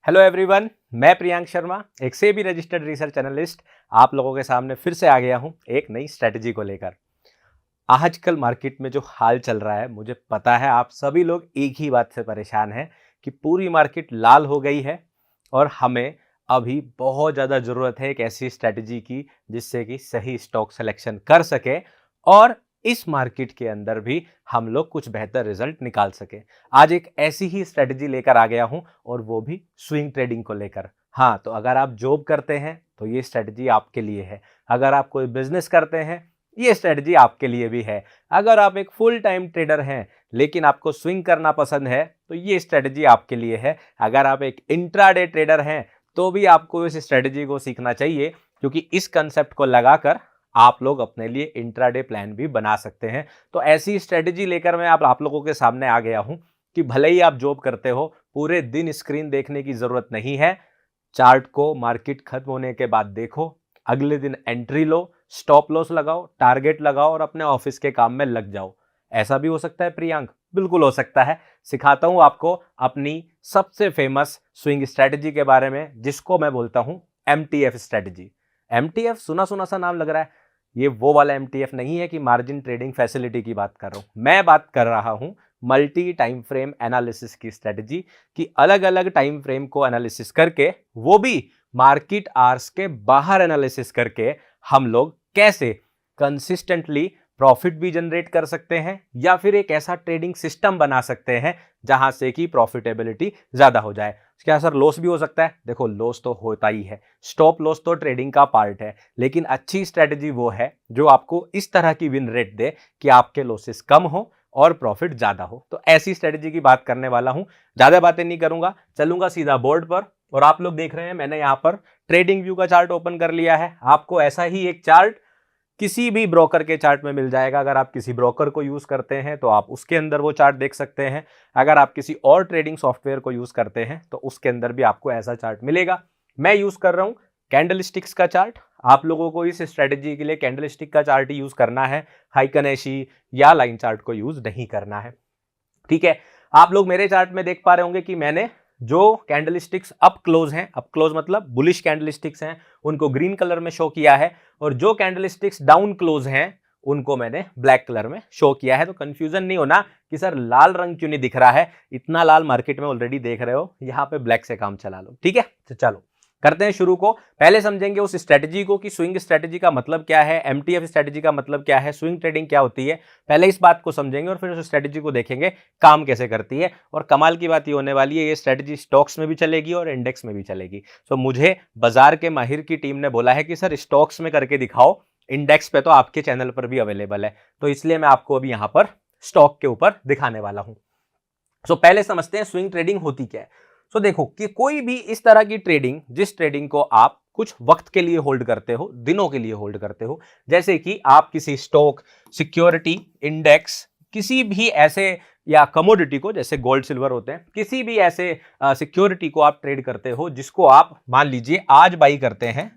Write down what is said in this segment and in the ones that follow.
Hello everyone, मैं प्रियांक शर्मा, एक SEBI registered research analyst आप लोगों के सामने फिर से आ गया हूं एक नई स्ट्रेटजी को लेकर। आजकल मार्केट में जो हाल चल रहा है, मुझे पता है आप सभी लोग एक ही बात से परेशान हैं कि पूरी मार्केट लाल हो गई है और हमें अभी बहुत ज़्यादा ज़रूरत है एक ऐसी स्ट्रेटजी की जिससे कि सही स्टॉक सिलेक्शन कर सके और इस मार्केट के अंदर भी हम लोग कुछ बेहतर रिजल्ट निकाल सके। आज एक ऐसी ही स्ट्रेटजी लेकर आ गया हूं और वो भी स्विंग ट्रेडिंग को लेकर। हाँ, तो अगर आप जॉब करते हैं तो ये स्ट्रेटजी आपके लिए है। अगर आप कोई बिजनेस करते हैं, ये स्ट्रेटजी आपके लिए भी है। अगर आप एक फुल टाइम ट्रेडर हैं लेकिन आपको स्विंग करना पसंद है तो ये स्ट्रेटजी आपके लिए है। अगर आप एक इंट्राडे ट्रेडर हैं तो भी आपको इस स्ट्रेटजी को सीखना चाहिए, क्योंकि इस कंसेप्ट को लगाकर आप लोग अपने लिए इंट्राडे प्लान भी बना सकते हैं। तो ऐसी स्ट्रेटजी लेकर मैं आप लोगों के सामने आ गया हूं कि भले ही आप जॉब करते हो, पूरे दिन स्क्रीन देखने की जरूरत नहीं है। चार्ट को मार्केट खत्म होने के बाद देखो, अगले दिन एंट्री लो, स्टॉप लॉस लगाओ, टारगेट लगाओ और अपने ऑफिस के काम में लग जाओ। ऐसा भी हो सकता है प्रियांक? बिल्कुल हो सकता है। सिखाता हूं आपको अपनी सबसे फेमस स्विंग स्ट्रेटजी के बारे में, जिसको मैं बोलता हूं एमटीएफ स्ट्रेटजी। एमटीएफ सुना सुना सा नाम लग रहा है। ये वो वाला एमटीएफ नहीं है कि मार्जिन ट्रेडिंग फैसिलिटी की बात कर रहा हूं। मैं बात कर रहा हूं मल्टी टाइम फ्रेम एनालिसिस की स्ट्रेटजी की। अलग अलग टाइम फ्रेम को एनालिसिस करके, वो भी मार्केट आवर्स के बाहर एनालिसिस करके, हम लोग कैसे कंसिस्टेंटली प्रॉफिट भी जनरेट कर सकते हैं या फिर एक ऐसा ट्रेडिंग सिस्टम बना सकते हैं जहां से कि प्रॉफिटेबिलिटी ज्यादा हो जाए। क्या सर लॉस भी हो सकता है? देखो, लॉस तो होता ही है, स्टॉप लॉस तो ट्रेडिंग का पार्ट है, लेकिन अच्छी स्ट्रेटजी वो है जो आपको इस तरह की विन रेट दे कि आपके लॉसेस कम हो और प्रॉफिट ज्यादा हो। तो ऐसी स्ट्रेटजी की बात करने वाला हूं। ज्यादा बातें नहीं करूंगा, चलूंगा सीधा बोर्ड पर। और आप लोग देख रहे हैं मैंने यहां पर ट्रेडिंग व्यू का चार्ट ओपन कर लिया है। आपको ऐसा ही एक चार्ट किसी भी ब्रोकर के चार्ट में मिल जाएगा। अगर आप किसी ब्रोकर को यूज करते हैं तो आप उसके अंदर वो चार्ट देख सकते हैं। अगर आप किसी और ट्रेडिंग सॉफ्टवेयर को यूज करते हैं तो उसके अंदर भी आपको ऐसा चार्ट मिलेगा। मैं यूज कर रहा हूं कैंडलस्टिक्स का चार्ट। आप लोगों को इस स्ट्रेटजी के लिए कैंडलस्टिक का चार्ट ही यूज करना है, हाइकनेशी या लाइन चार्ट को यूज नहीं करना है। ठीक है, आप लोग मेरे चार्ट में देख पा रहे होंगे कि मैंने जो कैंडलस्टिक्स अप क्लोज हैं, अप क्लोज मतलब बुलिश कैंडलस्टिक्स हैं, उनको ग्रीन कलर में शो किया है, और जो कैंडलस्टिक्स डाउन क्लोज हैं उनको मैंने ब्लैक कलर में शो किया है। तो कंफ्यूजन नहीं होना कि सर लाल रंग क्यों नहीं दिख रहा है, इतना लाल मार्केट में ऑलरेडी देख रहे हो, यहां पे ब्लैक से काम चला लो। ठीक है, तो चलो करते हैं शुरू को। पहले समझेंगे उस स्ट्रेटजी को कि स्विंग स्ट्रेटजी का मतलब क्या है, एमटीएफ स्ट्रेटजी का मतलब क्या है, स्विंग ट्रेडिंग क्या होती है। पहले इस बात को समझेंगे और फिर उस स्ट्रेटजी को देखेंगे काम कैसे करती है। और कमाल की बात ये होने वाली है, ये स्ट्रेटजी स्टॉक्स में भी चलेगी और इंडेक्स में भी चलेगी। तो मुझे बाजार के माहिर की टीम ने बोला है कि सर स्टॉक्स में करके दिखाओ, इंडेक्स पे तो आपके चैनल पर भी अवेलेबल है। तो इसलिए मैं आपको अभी यहां पर स्टॉक के ऊपर दिखाने वाला हूं। सो पहले समझते हैं स्विंग ट्रेडिंग होती क्या है। सो देखो कि कोई भी इस तरह की ट्रेडिंग, जिस ट्रेडिंग को आप कुछ वक्त के लिए होल्ड करते हो, दिनों के लिए होल्ड करते हो, जैसे कि आप किसी स्टॉक, सिक्योरिटी, इंडेक्स, किसी भी ऐसे या कमोडिटी को, जैसे गोल्ड सिल्वर होते हैं, किसी भी ऐसे सिक्योरिटी को आप ट्रेड करते हो जिसको आप मान लीजिए आज बाई करते हैं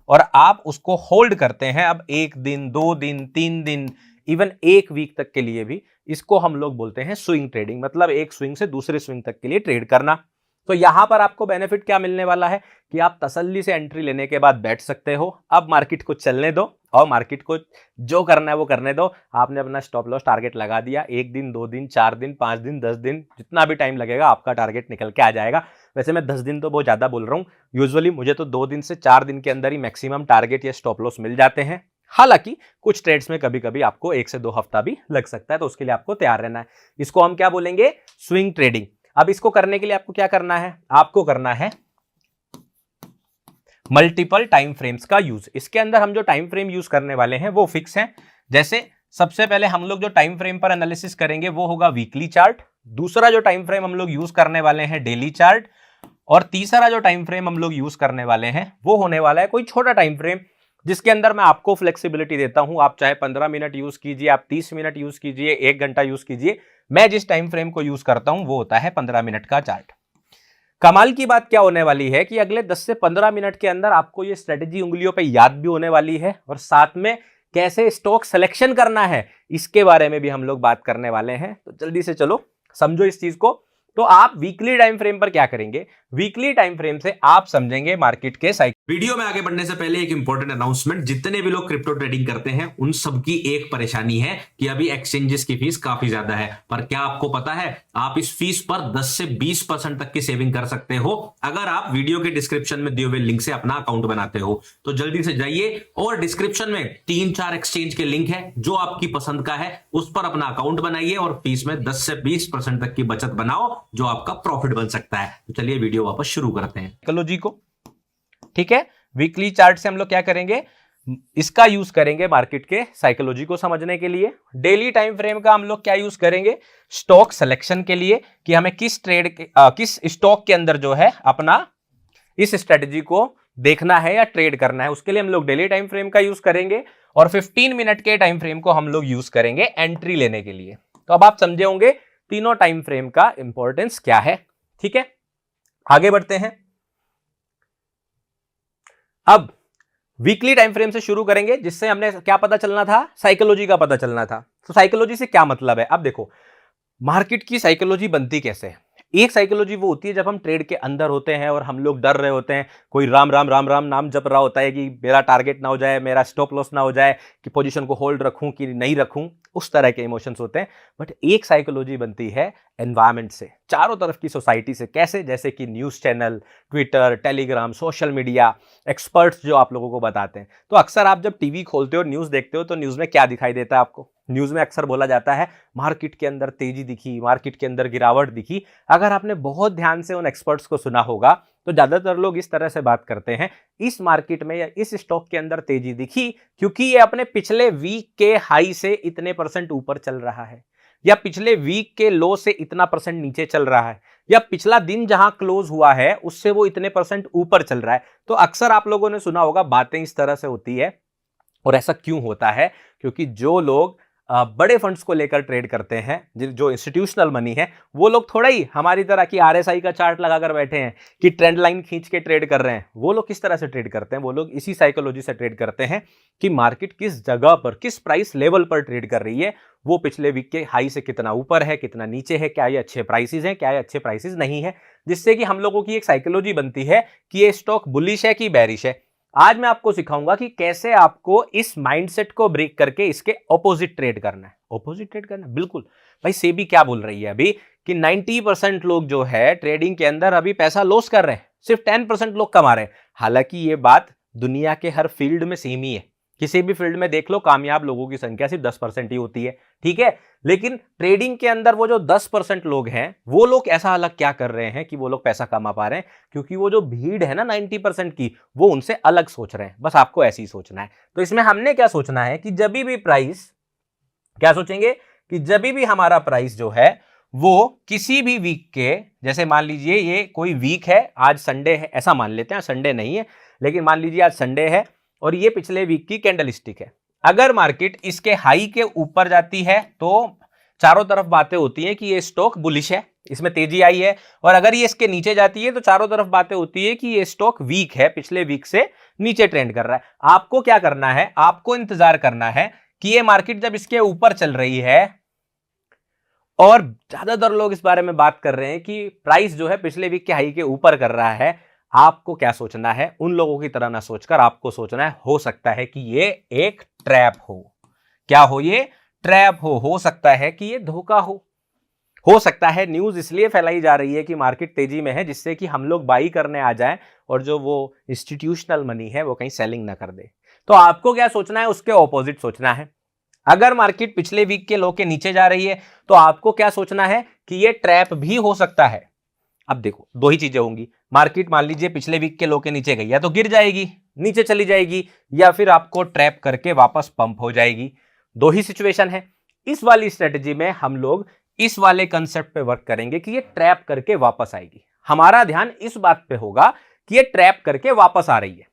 और आप उसको होल्ड करते हैं अब 1 दिन, 2 दिन, 3 दिन, इवन 1 वीक तक के लिए भी। इसको हम लोग बोलते हैं स्विंग ट्रेडिंग, मतलब एक स्विंग से दूसरे स्विंग तक के लिए ट्रेड करना। तो यहां पर आपको बेनिफिट क्या मिलने वाला है कि आप तसल्ली से एंट्री लेने के बाद बैठ सकते हो। अब मार्केट को चलने दो और मार्केट को जो करना है वो करने दो। आपने अपना स्टॉप लॉस टारगेट लगा दिया, 1 दिन, 2 दिन, 4 दिन, 5 दिन, 10 दिन, जितना भी टाइम लगेगा आपका टारगेट निकल के आ जाएगा। वैसे मैं 10 दिन तो बहुत ज्यादा बोल रहा हूं, यूजुअली मुझे तो 2 दिन से 4 दिन के अंदर ही मैक्सिमम टारगेट या स्टॉप लॉस मिल जाते हैं। हालांकि कुछ ट्रेड्स में कभी कभी आपको 1 से 2 हफ्ता भी लग सकता है, तो उसके लिए आपको तैयार रहना है। इसको हम क्या बोलेंगे? Swing trading. अब इसको करने के लिए आपको क्या करना है? आपको करना है मल्टीपल टाइम फ्रेम्स का यूज। इसके अंदर हम जो टाइम फ्रेम यूज करने वाले हैं वो फिक्स हैं। जैसे सबसे पहले हम लोग जो टाइम फ्रेम पर एनालिसिस करेंगे वो होगा वीकली चार्ट। दूसरा जो टाइम फ्रेम हम लोग यूज करने वाले हैं डेली चार्ट। और तीसरा जो टाइम फ्रेम हम लोग यूज करने वाले हैं वो होने वाला है कोई छोटा टाइम फ्रेम, जिसके अंदर मैं आपको फ्लेक्सिबिलिटी देता हूं। आप चाहे 15 मिनट यूज कीजिए, आप 30 मिनट यूज कीजिए, 1 घंटा यूज कीजिए। मैं जिस टाइम फ्रेम को यूज करता हूं वो होता है 15 मिनट का चार्ट। कमाल की बात क्या होने वाली है कि अगले 10 से 15 मिनट के अंदर आपको ये स्ट्रेटजी उंगलियों पे याद भी होने वाली है, और साथ में कैसे स्टॉक सिलेक्शन करना है इसके बारे में भी हम लोग बात करने वाले हैं। तो जल्दी से चलो समझो इस चीज को। तो आप वीकली टाइम फ्रेम पर क्या करेंगे? वीकली टाइम फ्रेम से आप समझेंगे मार्केट के साइकिल। वीडियो में आगे बढ़ने से पहले एक इंपॉर्टेंट अनाउंसमेंट, जितने भी लोग क्रिप्टो ट्रेडिंग करते हैं उन सबकी एक परेशानी है कि अभी एक्सचेंजेस की फीस काफी ज्यादा है। पर क्या आपको पता है आप इस फीस पर 10 से 20% तक की सेविंग कर सकते हो अगर आप वीडियो के डिस्क्रिप्शन में दिए हुए लिंक से अपना अकाउंट बनाते हो। तो जल्दी से जाइए और डिस्क्रिप्शन में 3-4 एक्सचेंज के लिंक है, जो आपकी पसंद का है उस पर अपना अकाउंट बनाइए और फीस में 10 से 20% तक की बचत बनाओ, जो आपका प्रॉफिट बन सकता है। तो चलिए वीडियो वापस शुरू करते हैं साइकोलॉजी को। ठीक है, वीकली चार्ट से हम लोग क्या करेंगे, इसका यूज करेंगे मार्केट के साइकोलॉजी को समझने के लिए। डेली टाइम फ्रेम का हम लोग क्या यूज करेंगे, स्टॉक सिलेक्शन के लिए, कि हमें किस किस स्टॉक के अंदर जो है अपना इस स्ट्रेटजी को देखना है या ट्रेड करना है, उसके लिए हम लोग डेली टाइम फ्रेम का यूज करेंगे। और 15 मिनट के टाइम फ्रेम को हम लोग यूज करेंगे एंट्री लेने के लिए। तो अब आप समझे होंगे तीनों टाइम फ्रेम का इंपॉर्टेंस क्या है। ठीक है, आगे बढ़ते हैं। अब वीकली टाइम फ्रेम से शुरू करेंगे, जिससे हमने क्या पता चलना था, साइकोलॉजी का पता चलना था। तो साइकोलॉजी से क्या मतलब है, अब देखो मार्केट की साइकोलॉजी बनती कैसे है। एक साइकोलॉजी वो होती है जब हम ट्रेड के अंदर होते हैं और हम लोग डर रहे होते हैं, कोई राम राम राम राम नाम जप रहा होता है कि मेरा टारगेट ना हो जाए, मेरा स्टॉप लॉस ना हो जाए, कि पोजीशन को होल्ड रखूं कि नहीं रखूं, उस तरह के इमोशंस होते हैं। बट एक साइकोलॉजी बनती है एनवायरनमेंट से, चारों तरफ की सोसाइटी से। कैसे, जैसे कि news channel, Twitter, Telegram, social media, experts जो आप लोगों को बताते हैं। तो अक्सर आप जब टीवी खोलते हो, न्यूज़ देखते हो, तो न्यूज़ में क्या दिखाई देता है आपको, न्यूज़ में अक्सर बोला जाता है मार्केट के अंदर तेजी दिखी, मार्केट के अंदर गिरावट दिखी। अगर आपने बहुत ध्यान से उन एक्सपर्ट्स को सुना होगा तो ज्यादातर लोग इस तरह से बात करते हैं, इस मार्केट में या इस स्टॉक के अंदर तेजी दिखी क्योंकि ये अपने पिछले वीक के हाई से इतने % ऊपर चल रहा है, या पिछले वीक के लो से इतना % नीचे चल रहा है, या पिछला दिन जहां क्लोज हुआ है उससे वो इतने % ऊपर चल रहा है। तो अक्सर आप लोगों ने सुना होगा बातें इस तरह से होती है। और ऐसा क्यों होता है, क्योंकि जो लोग बड़े फंड्स को लेकर ट्रेड करते हैं, जो इंस्टीट्यूशनल मनी है, वो लोग थोड़ा ही हमारी तरह की आरएसआई का चार्ट लगाकर बैठे हैं कि ट्रेंड लाइन खींच के ट्रेड कर रहे हैं। वो लोग किस तरह से ट्रेड करते हैं, वो लोग इसी साइकोलॉजी से ट्रेड करते हैं कि मार्केट किस जगह पर, किस प्राइस लेवल पर ट्रेड कर रही है, वो पिछले वीक के हाई से कितना ऊपर है, कितना नीचे है, क्या ये अच्छे प्राइसेस हैं, क्या ये अच्छे प्राइसेस नहीं है, जिससे कि हम लोगों की एक साइकोलॉजी बनती है कि ये स्टॉक बुलिश है कि बेरिश है। आज मैं आपको सिखाऊंगा कि कैसे आपको इस माइंडसेट को ब्रेक करके इसके ऑपोजिट ट्रेड करना है। ऑपोजिट ट्रेड करना है, बिल्कुल भाई। सेबी क्या बोल रही है अभी कि 90% लोग जो है ट्रेडिंग के अंदर अभी पैसा लॉस कर रहे हैं, सिर्फ 10% लोग कमा रहे हैं। हालांकि ये बात दुनिया के हर फील्ड में सेम ही है, किसी भी फील्ड में देख लो, कामयाब लोगों की संख्या सिर्फ 10% ही होती है। ठीक है, लेकिन ट्रेडिंग के अंदर वो जो 10% लोग हैं, वो लोग ऐसा अलग क्या कर रहे हैं कि वो लोग पैसा कमा पा रहे हैं, क्योंकि वो जो भीड़ है ना 90% की, वो उनसे अलग सोच रहे हैं। बस आपको ऐसे ही सोचना है। तो इसमें हमने क्या सोचना है कि जब भी प्राइस, क्या सोचेंगे कि जब भी हमारा प्राइस जो है वो किसी भी वीक के, जैसे मान लीजिए ये कोई वीक है, आज संडे है, ऐसा मान लेते हैं, संडे नहीं है लेकिन मान लीजिए आज संडे है और ये पिछले वीक की कैंडल स्टिक है। अगर मार्केट इसके हाई के ऊपर जाती है तो चारों तरफ बातें होती हैं कि ये स्टॉक बुलिश है, इसमें तेजी आई है। और अगर ये इसके नीचे जाती है तो चारों तरफ बातें होती है कि ये स्टॉक वीक है, पिछले वीक से नीचे ट्रेंड कर रहा है। आपको क्या करना है, आपको इंतजार करना है कि ये मार्केट जब इसके ऊपर चल रही है, और ज्यादातर लोग इस बारे में बात कर रहे हैं कि प्राइस जो है पिछले वीक के हाई के ऊपर कर रहा है, आपको क्या सोचना है, उन लोगों की तरह ना सोचकर आपको सोचना है, हो सकता है कि ये एक ट्रैप हो। क्या हो, ये ट्रैप हो सकता है कि ये धोखा हो सकता है न्यूज इसलिए फैलाई जा रही है कि मार्केट तेजी में है, जिससे कि हम लोग बाई करने आ जाएं और जो वो इंस्टीट्यूशनल मनी है वो कहीं सेलिंग ना कर दे। तो आपको क्या सोचना है, उसके ऑपोजिट सोचना है। अगर मार्केट पिछले वीक के लो के नीचे जा रही है तो आपको क्या सोचना है कि ये ट्रैप भी हो सकता है। अब देखो दो ही चीजें होंगी, मार्केट मान लीजिए पिछले वीक के लो के नीचे गई, या तो गिर जाएगी, नीचे चली जाएगी, या फिर आपको ट्रैप करके वापस पंप हो जाएगी। दो ही सिचुएशन है। इस वाली स्ट्रेटजी में हम लोग इस वाले कंसेप्ट पे वर्क करेंगे कि ये ट्रैप करके वापस आएगी। हमारा ध्यान इस बात पे होगा कि ये ट्रैप करके वापस आ रही है,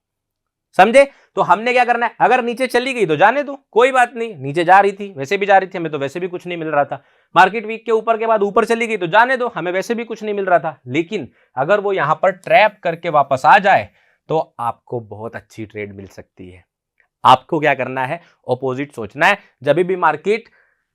समझे। तो हमने क्या करना है, अगर नीचे चली गई तो जाने दो, कोई बात नहीं, नीचे जा रही थी, वैसे भी जा रही थी, हमें तो वैसे भी कुछ नहीं मिल रहा था। मार्केट वीक के ऊपर के बाद ऊपर चली गई तो जाने दो, हमें वैसे भी कुछ नहीं मिल रहा था। लेकिन अगर वो यहां पर ट्रैप करके वापस आ जाए तो आपको बहुत अच्छी ट्रेड मिल सकती है। आपको क्या करना है, ऑपोजिट सोचना है। जब भी मार्केट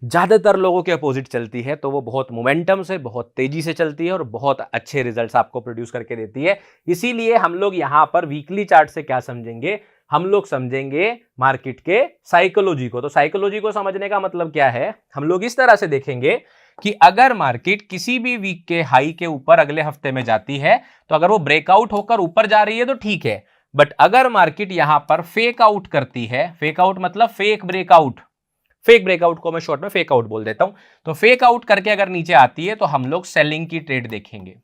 ज़्यादातर लोगों के अपोजिट चलती है, तो वो बहुत मोमेंटम से, बहुत तेजी से चलती है और बहुत अच्छे रिजल्ट्स आपको प्रोड्यूस करके देती है। इसीलिए हम लोग यहाँ पर वीकली चार्ट से क्या समझेंगे, हम लोग समझेंगे मार्केट के साइकोलॉजी को। तो साइकोलॉजी को समझने का मतलब क्या है, हम लोग इस तरह से देखेंगे कि अगर मार्केट किसी भी वीक के हाई के ऊपर अगले हफ्ते में जाती है, तो अगर वो ब्रेकआउट होकर ऊपर जा रही है तो ठीक है, बट अगर मार्केट यहां पर फेक आउट करती है, फेक आउट मतलब फेक ब्रेकआउट, फेक ब्रेकआउट को मैं शॉर्ट में फेक आउट बोल देता हूं, तो फेक आउट करके अगर नीचे आती है तो हम लोग सेलिंग की ट्रेड देखेंगे।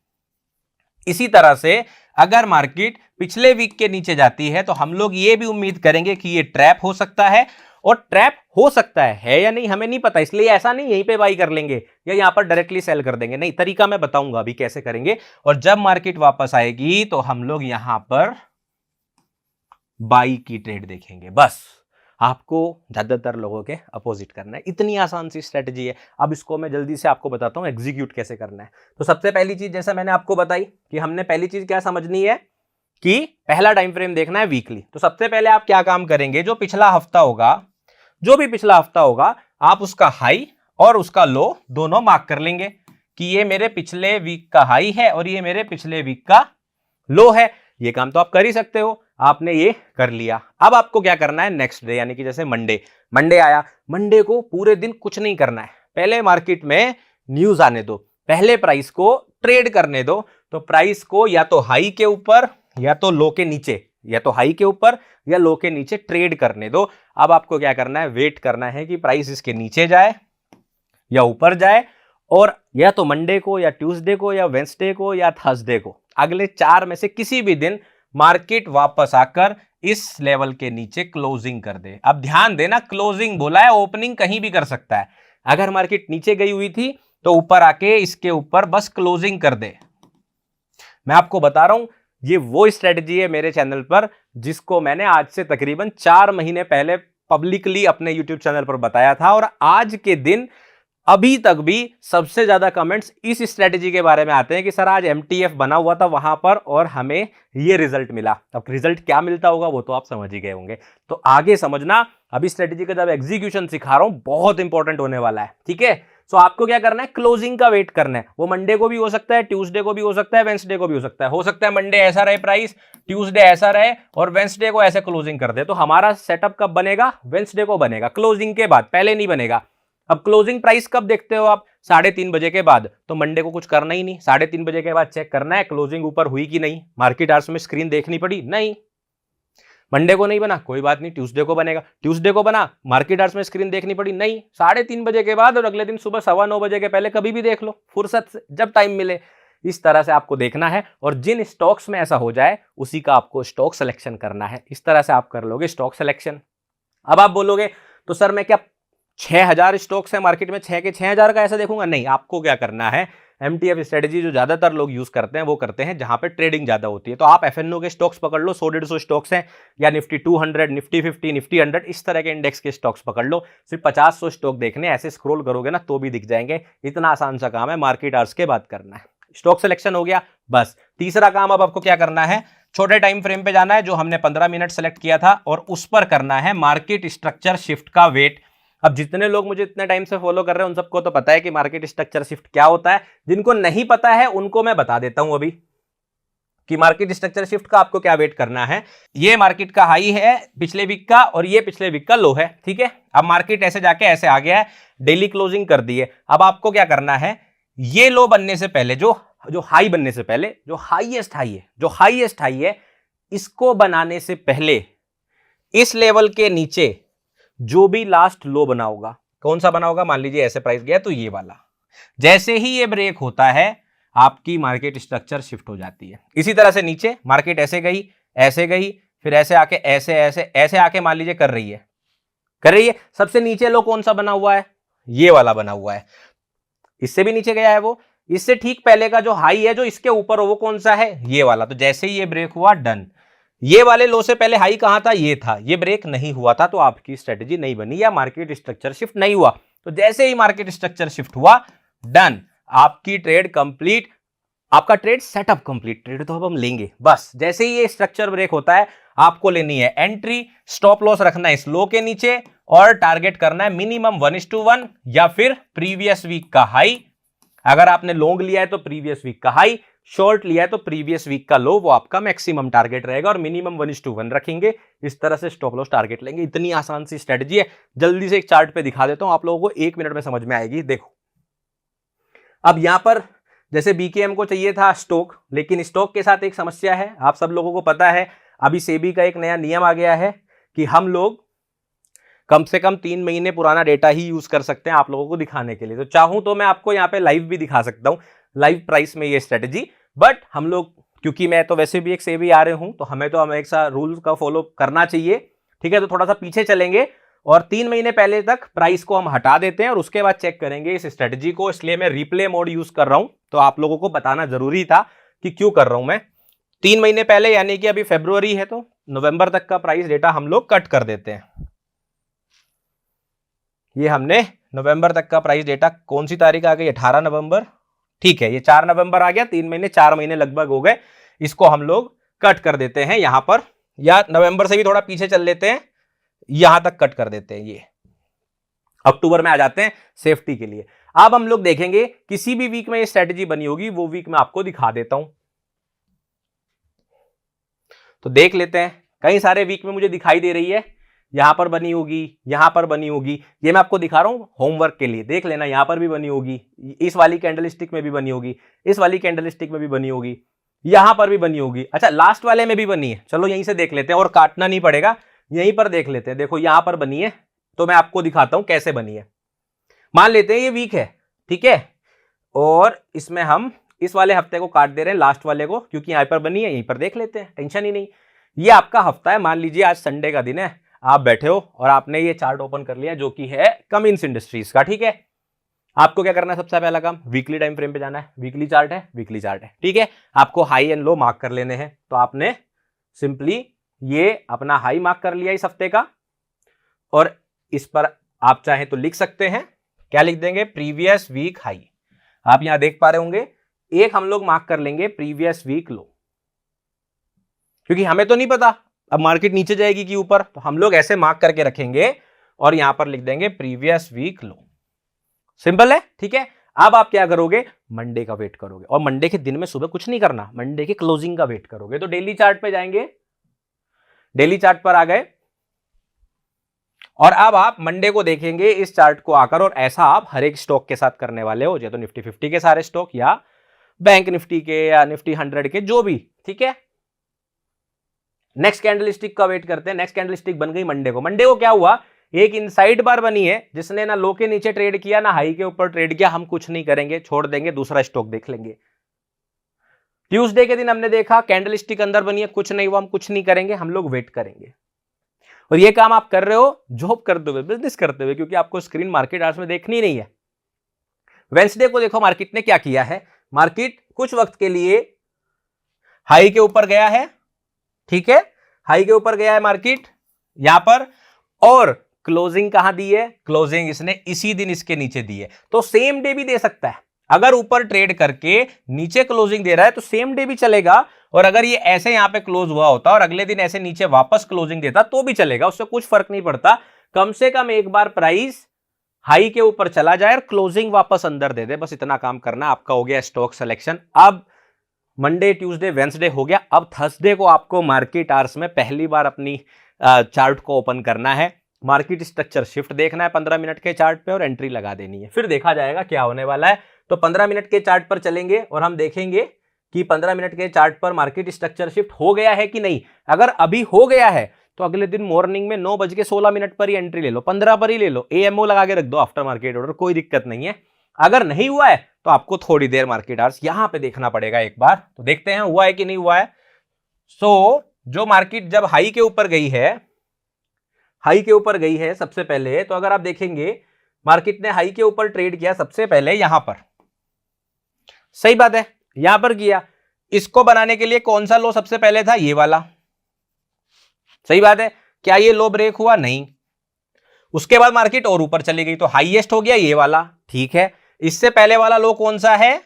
इसी तरह से अगर मार्केट पिछले वीक के नीचे जाती है तो हम लोग ये भी उम्मीद करेंगे कि ये ट्रैप हो सकता है, और ट्रैप हो सकता है या नहीं हमें नहीं पता, इसलिए ऐसा नहीं यहीं पे बाई कर लेंगे या यहां पर डायरेक्टली सेल कर देंगे, नहीं, तरीका मैं बताऊंगा अभी कैसे करेंगे। और जब मार्केट वापस आएगी तो हम लोग यहां पर बाई की ट्रेड देखेंगे। बस आपको ज्यादातर लोगों के अपोजिट करना है, इतनी आसान सी स्ट्रेटजी है। अब इसको मैं जल्दी से आपको बताता हूं एग्जीक्यूट कैसे करना है। तो सबसे पहली चीज, जैसा मैंने आपको बताई कि हमने पहली चीज क्या समझनी है कि पहला टाइम फ्रेम देखना है वीकली। तो सबसे पहले आप क्या काम करेंगे, जो पिछला हफ्ता होगा, जो भी पिछला हफ्ता होगा, आप उसका हाई और उसका लो दोनों मार्क कर लेंगे कि ये मेरे पिछले वीक का हाई है और ये मेरे पिछले वीक का लो है। ये काम तो आप कर ही सकते हो, आपने ये कर लिया। अब आपको क्या करना है, नेक्स्ट डे यानी कि जैसे मंडे आया, मंडे को पूरे दिन कुछ नहीं करना है, पहले मार्केट में न्यूज आने दो, पहले प्राइस को ट्रेड करने दो। तो प्राइस को या तो हाई के ऊपर या तो लो के नीचे, या तो हाई के ऊपर या लो के नीचे ट्रेड करने दो। अब आपको क्या करना है, वेट करना है कि प्राइस इसके नीचे जाए या ऊपर जाए, और या तो मंडे को या ट्यूसडे को या वेंसडे को या थर्सडे को, अगले 4 में से किसी भी दिन मार्केट वापस आकर इस लेवल के नीचे क्लोजिंग कर दे। अब ध्यान देना, क्लोजिंग बोला है, ओपनिंग कहीं भी कर सकता है। अगर मार्केट नीचे गई हुई थी तो ऊपर आके इसके ऊपर बस क्लोजिंग कर दे। मैं आपको बता रहा हूं, ये वो स्ट्रेटजी है मेरे चैनल पर जिसको मैंने आज से तकरीबन 4 महीने पहले पब्लिकली अपने यूट्यूब चैनल पर बताया था, और आज के दिन अभी तक भी सबसे ज्यादा कमेंट्स इस स्ट्रेटजी के बारे में आते हैं कि सर आज MTF बना हुआ था वहां पर और हमें ये रिजल्ट मिला। अब रिजल्ट क्या मिलता होगा वो तो आप समझ ही गए होंगे, तो आगे समझना। अभी स्ट्रेटजी का जब एग्जीक्यूशन सिखा रहा हूं, बहुत इंपॉर्टेंट होने वाला है, ठीक है। सो आपको क्या करना है, क्लोजिंग का वेट करना है। वो मंडे को भी हो सकता है, ट्यूसडे को भी हो सकता है, वेंसडे को भी हो सकता है मंडे ऐसा रहे प्राइस, ट्यूसडे ऐसा रहे और वेंसडे को ऐसे क्लोजिंग कर दे। तो हमारा सेटअप कब बनेगा, वेंसडे को बनेगा, क्लोजिंग के बाद, पहले नहीं बनेगा। अब क्लोजिंग प्राइस कब देखते हो आप, 3:30 बजे के बाद। तो मंडे को कुछ करना ही नहीं, 3:30 बजे के बाद चेक करना है क्लोजिंग ऊपर हुई कि नहीं, मार्केट आवर्स में स्क्रीन देखनी पड़ी, नहीं। मंडे को नहीं बना, कोई बात नहीं, ट्यूसडे को बनेगा। ट्यूसडे को बना, मार्केट आवर्स में स्क्रीन देखनी पड़ी, नहीं। 3:30 बजे के बाद और अगले दिन सुबह 9:15 बजे के पहले कभी भी देख लो, फुर्सत से, जब टाइम मिले। इस तरह से आपको देखना है, और जिन स्टॉक्स में ऐसा हो जाए उसी का आपको स्टॉक सिलेक्शन करना है। इस तरह से आप कर लोगे स्टॉक सिलेक्शन। अब आप बोलोगे तो सर मैं क्या 6000 स्टॉक्स है मार्केट में, 6 के 6000 का ऐसा देखूंगा? नहीं, आपको क्या करना है, MTF स्ट्रेटजी जो ज्यादातर लोग यूज करते हैं वो करते हैं जहां पे ट्रेडिंग ज्यादा होती है। तो आप FNO के स्टॉक्स पकड़ लो, 100-150 स्टॉक्स हैं, या निफ्टी 200, निफ्टी 50, निफ्टी 100, इस तरह के इंडेक्स के स्टॉक्स पकड़ लो। सिर्फ 50-100 स्टॉक देखने, ऐसे स्क्रॉल करोगे ना तो भी दिख जाएंगे। इतना आसान सा काम है, मार्केट आवर्स के बाद करना है। स्टॉक सिलेक्शन हो गया, बस। तीसरा काम अब आपको क्या करना है, छोटे टाइम फ्रेम पे जाना है, जो हमने 15 मिनट सेलेक्ट किया था, और उस पर करना है मार्केट स्ट्रक्चर शिफ्ट का वेट। अब जितने लोग मुझे इतने टाइम से फॉलो कर रहे हैं उन सबको तो पता है कि मार्केट स्ट्रक्चर शिफ्ट क्या होता है। जिनको नहीं पता है उनको मैं बता देता हूं अभी कि मार्केट स्ट्रक्चर शिफ्ट का आपको क्या वेट करना है। ये मार्केट का हाई है पिछले वीक का और ये पिछले वीक का लो है, ठीक है। अब मार्केट ऐसे जाके ऐसे आ गया है, डेली क्लोजिंग कर दी है। अब आपको क्या करना है, ये लो बनने से पहले, जो हाई बनने से पहले, जो हाईएस्ट हाई है, इसको बनाने से पहले इस लेवल के नीचे जो भी लास्ट लो बना होगा, कौन सा बना होगा, मान लीजिए ऐसे प्राइस गया तो ये वाला, जैसे ही ये ब्रेक होता है आपकी मार्केट स्ट्रक्चर शिफ्ट हो जाती है। इसी तरह से नीचे मार्केट ऐसे गई, फिर ऐसे आके ऐसे आके मान लीजिए कर रही है। सबसे नीचे लो कौन सा बना हुआ है, ये वाला बना हुआ है। इससे भी नीचे गया है वो, इससे ठीक पहले का जो हाई है जो इसके ऊपर हो वो कौन सा है, ये वाला। तो जैसे ही ये ब्रेक हुआ, डन। ये वाले लो से पहले हाई कहां था, ये था, ये ब्रेक नहीं हुआ था, तो आपकी स्ट्रेटजी नहीं बनी या मार्केट स्ट्रक्चर शिफ्ट नहीं हुआ। तो जैसे ही मार्केट स्ट्रक्चर शिफ्ट हुआ, डन, आपकी ट्रेड कंप्लीट, आपका ट्रेड सेटअप कंप्लीट। ट्रेड तो अब हम लेंगे, बस जैसे ही ये स्ट्रक्चर ब्रेक होता है आपको लेनी है एंट्री, स्टॉप लॉस रखना है इस लो के नीचे और टारगेट करना है मिनिमम 1:1 या फिर प्रीवियस वीक का हाई। अगर आपने लॉन्ग लिया है तो प्रीवियस वीक का हाई, शॉर्ट लिया है तो प्रीवियस वीक का लो, वो आपका मैक्सिमम टारगेट रहेगा और मिनिमम 1:1 रखेंगे। इस तरह से स्टॉप लॉस टारगेट लेंगे। इतनी आसान सी स्ट्रेटजी है। जल्दी से एक चार्ट पे दिखा देता हूं, आप लोगों को 1 मिनट में समझ में आएगी। देखो अब यहां पर जैसे बीकेएम को चाहिए था स्टॉक, लेकिन स्टॉक के साथ एक समस्या है, आप सब लोगों को पता है। अभी सेबी का एक नया नियम आ गया है कि हम लोग कम से कम 3 महीने पुराना डेटा ही यूज कर सकते हैं आप लोगों को दिखाने के लिए। तो चाहूं तो मैं आपको यहाँ पे लाइव भी दिखा सकता हूं, लाइव प्राइस में ये स्ट्रेटजी। बट हम लोग, क्योंकि मैं तो वैसे भी एक सेबी आ रहे हूं, तो हमें तो हमेशा रूल का फॉलो करना चाहिए, ठीक है। तो थोड़ा सा पीछे चलेंगे और 3 महीने पहले तक प्राइस को हम हटा देते हैं और उसके बाद चेक करेंगे इस स्ट्रेटजी को। इसलिए मैं रिप्ले मोड यूज कर रहा हूं, तो आप लोगों को बताना जरूरी था कि क्यों कर रहा हूं मैं। 3 महीने पहले यानी कि अभी फरवरी है तो नवंबर तक का प्राइस डेटा हम लोग कट कर देते हैं। ये हमने नवंबर तक का प्राइस डेटा, कौन सी तारीख आ गई, 18 नवंबर, ठीक है। ये 4 नवंबर आ गया, 3 महीने 4 महीने लगभग हो गए। इसको हम लोग कट कर देते हैं यहां पर, या नवंबर से भी थोड़ा पीछे चल लेते हैं, यहां तक कट कर देते हैं। ये अक्टूबर में आ जाते हैं सेफ्टी के लिए। अब हम लोग देखेंगे किसी भी वीक में ये स्ट्रेटजी बनी होगी, वो वीक मैं आपको दिखा देता हूं। तो देख लेते हैं, कई सारे वीक में मुझे दिखाई दे रही है, यहां पर बनी होगी, यहां पर बनी होगी। ये मैं आपको दिखा रहा हूं होमवर्क के लिए, देख लेना। यहां पर भी बनी होगी, इस वाली कैंडलस्टिक में भी बनी होगी, इस वाली कैंडलस्टिक में भी बनी होगी, यहां पर भी बनी होगी। अच्छा, लास्ट वाले में भी बनी है, चलो यहीं से देख लेते हैं और काटना नहीं पड़ेगा, यहीं पर देख लेते हैं। देखो यहां पर बनी है, तो मैं आपको दिखाता हूं कैसे बनी है। मान लेते हैं ये वीक है, ठीक है, और इसमें हम इस वाले हफ्ते को काट दे रहे हैं, लास्ट वाले को, क्योंकि यहां पर बनी है, यहीं पर देख लेते हैं, टेंशन ही नहीं। ये आपका हफ्ता है, मान लीजिए आज संडे का दिन है, आप बैठे हो और आपने ये चार्ट ओपन कर लिया जो कि है कमिंस इंडस्ट्रीज का, ठीक है। आपको क्या करना है, सबसे पहला काम वीकली टाइम फ्रेम पे जाना है। वीकली चार्ट है, वीकली चार्ट है, ठीक है। आपको हाई एंड लो मार्क कर लेने हैं, तो आपने सिंपली ये अपना हाई मार्क कर लिया इस हफ्ते का, और इस पर आप चाहे तो लिख सकते हैं, क्या लिख देंगे, प्रीवियस वीक हाई। आप यहां देख पा रहे होंगे, एक हम लोग मार्क कर लेंगे प्रीवियस वीक लो, क्योंकि हमें तो नहीं पता अब मार्केट नीचे जाएगी कि ऊपर, तो हम लोग ऐसे मार्क करके रखेंगे और यहां पर लिख देंगे प्रीवियस वीक लो। सिंपल है, ठीक है। अब आप क्या करोगे, मंडे का वेट करोगे, और मंडे के दिन में सुबह कुछ नहीं करना, मंडे के क्लोजिंग का वेट करोगे। तो डेली चार्ट पे जाएंगे, डेली चार्ट पर आ गए, और अब आप मंडे को देखेंगे इस चार्ट को आकर, और ऐसा आप हर एक स्टॉक के साथ करने वाले हो, या तो निफ्टी 50 के सारे स्टॉक, या बैंक निफ्टी के, या निफ्टी 100 के, जो भी, ठीक है। नेक्स्ट कैंडलस्टिक का वेट करते हैं। नेक्स्ट कैंडलस्टिक बन गई मंडे को। मंडे को क्या हुआ, एक इनसाइड बार बनी है, जिसने ना लो के नीचे ट्रेड किया ना हाई के ऊपर ट्रेड किया। हम कुछ नहीं करेंगे, छोड़ देंगे, दूसरा स्टॉक देख लेंगे। ट्यूसडे के दिन हमने देखा कैंडलस्टिक अंदर बनी है, कुछ नहीं हुआ, हम कुछ नहीं करेंगे, हम लोग वेट करेंगे। और ये काम आप कर रहे हो जॉब करते हुए, बिजनेस करते हुए, क्योंकि आपको स्क्रीन मार्केट आवर्स में देखनी नहीं है। वेंसडे को देखो मार्केट ने क्या किया है, मार्केट कुछ वक्त के लिए हाई के ऊपर गया है, ठीक है, हाई के ऊपर गया है मार्केट यहां पर, और क्लोजिंग कहां दी है, क्लोजिंग इसने इसी दिन इसके नीचे दी है। तो सेम डे भी दे सकता है, अगर ऊपर ट्रेड करके नीचे क्लोजिंग दे रहा है तो सेम डे भी चलेगा, और अगर ये ऐसे यहां पे क्लोज हुआ होता और अगले दिन ऐसे नीचे वापस क्लोजिंग देता तो भी चलेगा, उससे कुछ फर्क नहीं पड़ता। कम से कम एक बार प्राइस हाई के ऊपर चला जाए और क्लोजिंग वापस अंदर दे दे, बस इतना काम करना, आपका हो गया स्टॉक सिलेक्शन। अब मंडे, ट्यूसडे, वेंसडे हो गया। अब थर्सडे को आपको मार्केट आवर्स में पहली बार अपनी चार्ट को ओपन करना है, मार्केट स्ट्रक्चर शिफ्ट देखना है 15 मिनट के चार्ट पे, और एंट्री लगा देनी है, फिर देखा जाएगा क्या होने वाला है। तो 15 मिनट के चार्ट पर चलेंगे और हम देखेंगे कि 15 मिनट के चार्ट पर मार्केट स्ट्रक्चर शिफ्ट हो गया है कि नहीं। अगर अभी हो गया है तो अगले दिन मॉर्निंग में 9:16 पर ही एंट्री ले लो, 15 पर ही ले लो, AMO लगा के रख दो आफ्टर मार्केट ऑर्डर, कोई दिक्कत नहीं है। अगर नहीं हुआ है तो आपको थोड़ी देर मार्केट आवर्स यहां पे देखना पड़ेगा एक बार, तो देखते हैं हुआ है कि नहीं हुआ है। सो जो मार्केट जब हाई के ऊपर गई है, हाई के ऊपर गई है सबसे पहले, तो अगर आप देखेंगे मार्केट ने हाई के ऊपर ट्रेड किया सबसे पहले यहां पर, सही बात है, यहां पर किया। इसको बनाने के लिए कौन सा लो सबसे पहले था, ये वाला, सही बात है। क्या ये लो ब्रेक हुआ, नहीं। उसके बाद मार्केट और ऊपर चली गई, तो हाईएस्ट हो गया ये वाला, ठीक है। इससे पहले वाला लो कौन सा है,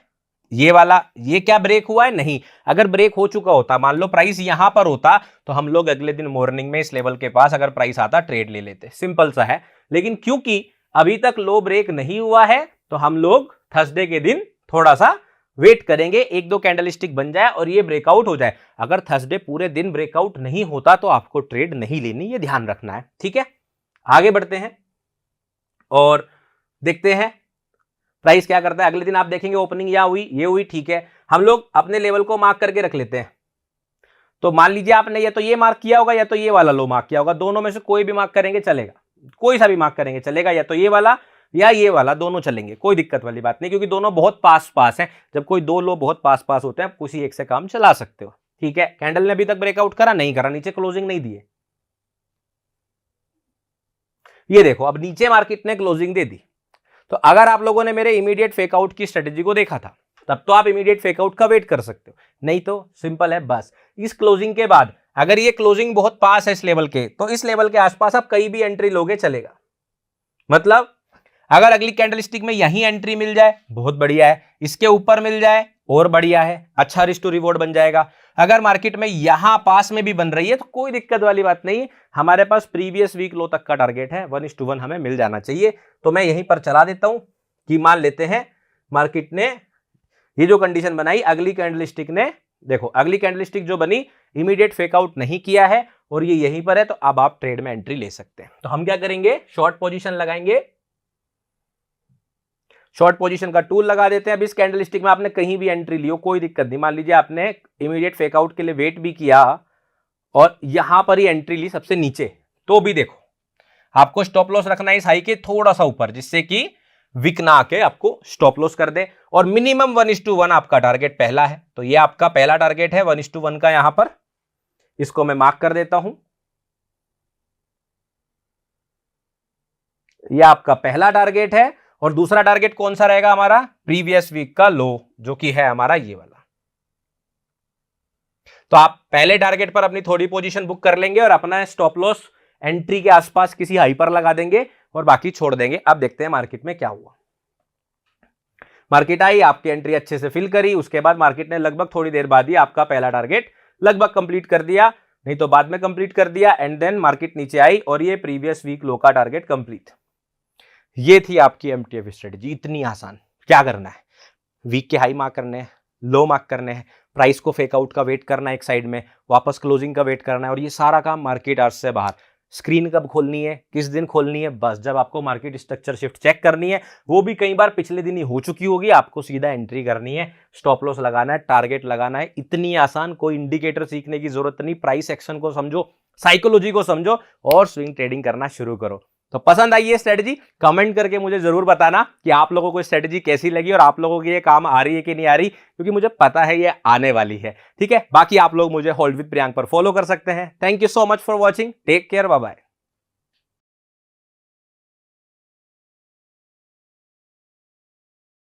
ये वाला, ये क्या ब्रेक हुआ है? नहीं। अगर ब्रेक हो चुका होता, मान लो प्राइस यहां पर होता, तो हम लोग अगले दिन मॉर्निंग में इस लेवल के पास अगर प्राइस आता ट्रेड ले लेते, सिंपल सा है। लेकिन क्योंकि अभी तक लो ब्रेक नहीं हुआ है, तो हम लोग थर्सडे के दिन थोड़ा सा वेट करेंगे, एक दो कैंडलस्टिक बन जाए और ये ब्रेकआउट हो जाए। अगर थर्सडे पूरे दिन ब्रेकआउट नहीं होता तो आपको ट्रेड नहीं लेनी, ये ध्यान रखना है, ठीक है। आगे बढ़ते हैं और देखते हैं प्राइस क्या करता है। अगले दिन आप देखेंगे ओपनिंग या हुई, ये हुई, ठीक है। हम लोग अपने लेवल को मार्क करके रख लेते हैं। तो मान लीजिए आपने या तो ये मार्क किया होगा या तो ये वाला लो मार्क किया होगा, दोनों में से कोई भी मार्क करेंगे चलेगा, कोई सा भी मार्क करेंगे चलेगा, या तो ये वाला या ये वाला, दोनों चलेंगे, कोई दिक्कत वाली बात नहीं, क्योंकि दोनों बहुत पास पास हैं। जब कोई दो लो बहुत पास पास होते हैं, आप किसी एक से काम चला सकते हो, ठीक है। कैंडल ने अभी तक ब्रेकआउट करा? नहीं करा, नीचे क्लोजिंग नहीं दिए। ये देखो, अब नीचे मार्केट ने क्लोजिंग दे दी। तो अगर आप लोगों ने मेरे इमीडिएट फेकआउट की स्ट्रेटेजी को देखा था, तब तो आप इमीडिएट फेकआउट का वेट कर सकते हो, नहीं तो सिंपल है, बस इस क्लोजिंग के बाद अगर ये क्लोजिंग बहुत पास है इस लेवल के, तो इस लेवल के आसपास आप कहीं भी एंट्री लोगे चलेगा। मतलब अगर अगली कैंडलस्टिक में यही एंट्री मिल जाए बहुत बढ़िया है, इसके ऊपर मिल जाए और बढ़िया है, अच्छा रिस्क टू रिवॉर्ड बन जाएगा। अगर मार्केट में यहां पास में भी बन रही है तो कोई दिक्कत वाली बात नहीं, हमारे पास प्रीवियस वीक लो तक का टारगेट है, 1:1 हमें मिल जाना चाहिए। तो मैं यहीं पर चला देता हूं कि मान लेते हैं मार्केट ने ये जो कंडीशन बनाई, अगली कैंडलस्टिक ने, देखो अगली कैंडलस्टिक जो बनी इमीडिएट फेकआउट नहीं किया है और ये यहीं पर है, तो अब आप ट्रेड में एंट्री ले सकते हैं। तो हम क्या करेंगे, शॉर्ट पोजीशन लगाएंगे, शॉर्ट पोजीशन का टूल लगा देते हैं। अब इस कैंडलस्टिक में आपने कहीं भी एंट्री लियो कोई दिक्कत नहीं, मान लीजिए आपने इमीडिएट फेकआउट के लिए वेट भी किया और यहां पर ही एंट्री ली सबसे नीचे, तो भी देखो आपको स्टॉप लॉस रखना है इस हाई के थोड़ा सा ऊपर, जिससे कि विक ना आके आपको स्टॉप लॉस कर दे। और मिनिमम 1:1 आपका टारगेट पहला है, तो ये आपका पहला टारगेट है 1:1 का, यहां पर इसको मैं मार्क कर देता हूं। यह आपका पहला टारगेट है और दूसरा टारगेट कौन सा रहेगा हमारा, प्रीवियस वीक का लो, जो कि है हमारा ये वाला। तो आप पहले टारगेट पर अपनी थोड़ी पोजीशन बुक कर लेंगे और अपना स्टॉप लॉस एंट्री के आसपास किसी हाई पर लगा देंगे और बाकी छोड़ देंगे। अब देखते हैं मार्केट में क्या हुआ। मार्केट आई, आपकी एंट्री अच्छे से फिल करी, उसके बाद मार्केट ने लगभग थोड़ी देर बाद ही आपका पहला टारगेट लगभग कंप्लीट कर दिया, नहीं तो बाद में कंप्लीट कर दिया। एंड देन मार्केट नीचे आई और ये प्रीवियस वीक लो का टारगेट कंप्लीट। ये थी आपकी एमटीएफ स्ट्रेटजी, इतनी आसान। क्या करना है, वीक के हाई मार्क करने हैं, लो मार्क करने हैं, प्राइस को फेकआउट का वेट करना है एक साइड में, वापस क्लोजिंग का वेट करना है, और ये सारा काम मार्केट आवर्स से बाहर। स्क्रीन कब खोलनी है, किस दिन खोलनी है, बस जब आपको मार्केट स्ट्रक्चर शिफ्ट चेक करनी है, वो भी कई बार पिछले दिन ही हो चुकी होगी, आपको सीधा एंट्री करनी है, स्टॉप लॉस लगाना है, टारगेट लगाना है। इतनी आसान, कोई इंडिकेटर सीखने की जरूरत नहीं, प्राइस एक्शन को समझो, साइकोलॉजी को समझो और स्विंग ट्रेडिंग करना शुरू करो। तो पसंद आई ये स्ट्रेटजी, कमेंट करके मुझे जरूर बताना कि आप लोगों को स्ट्रेटजी कैसी लगी और आप लोगों की ये काम आ रही है कि नहीं आ रही, क्योंकि मुझे पता है ये आने वाली है, ठीक है। बाकी आप लोग मुझे होल्ड विद प्रियांक पर फॉलो कर सकते हैं। Thank you so much for watching, take care, bye bye.